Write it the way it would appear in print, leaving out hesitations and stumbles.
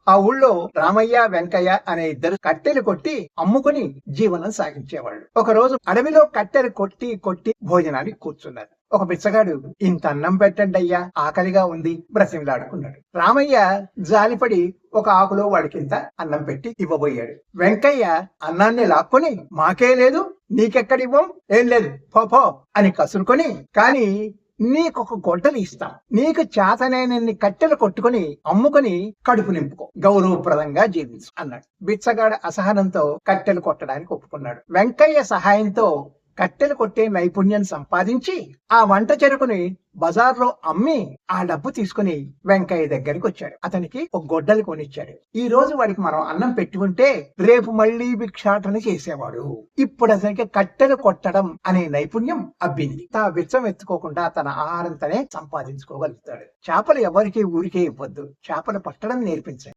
ఆ ఊళ్ళో రామయ్య వెంకయ్య అనే ఇద్దరు కట్టెలు కొట్టి అమ్ముకుని జీవనం సాగించేవాళ్ళు. ఒక రోజు అడవిలో కట్టెలు కొట్టి కొట్టి భోజనానికి కూర్చున్నారు. ఒక బిచ్చగాడు, ఇంత అన్నం పెట్టండి అయ్యా, ఆకలిగా ఉంది, బ్రతిమలాడుకున్నాడు. రామయ్య జాలిపడి ఒక ఆకులో వాడికింత అన్నం పెట్టి ఇవ్వబోయాడు. వెంకయ్య అన్నాన్ని లాక్కొని, మాకే లేదు, నీకెక్కడివ్వం, ఏం లేదు, పో అని కసురుకొని, కానీ నీకొక గొడ్డలి ఇస్తాం, నీకు చేతనైనన్ని కట్టెలు కొట్టుకుని అమ్ముకుని కడుపు నింపుకో, గౌరవప్రదంగా జీవించు అన్నాడు. బిచ్చగాడు అసహనంతో కట్టెలు కొట్టడానికి ఒప్పుకున్నాడు. వెంకయ్య సహాయంతో కట్టెలు కొట్టే నైపుణ్యం సంపాదించి ఆ వంట చెరుకుని బజార్లో అమ్మి ఆ డబ్బు తీసుకుని వెంకయ్య దగ్గరికి వచ్చాడు. అతనికి ఒక గొడ్డలి కొనిచ్చాడు. ఈ రోజు వాడికి మనం అన్నం పెట్టుకుంటే రేపు మళ్ళీ భిక్షాటన చేసేవాడు. ఇప్పుడు అతనికి కట్టెలు కొట్టడం అనే నైపుణ్యం అబ్బింది. తా బిచ్చం ఎత్తుకోకుండా తన ఆహారం తనే సంపాదించుకోగలుగుతాడు. చేపలు ఎవరికి ఊరికే ఇవ్వద్దు, చేపలు పట్టడం నేర్పించండి.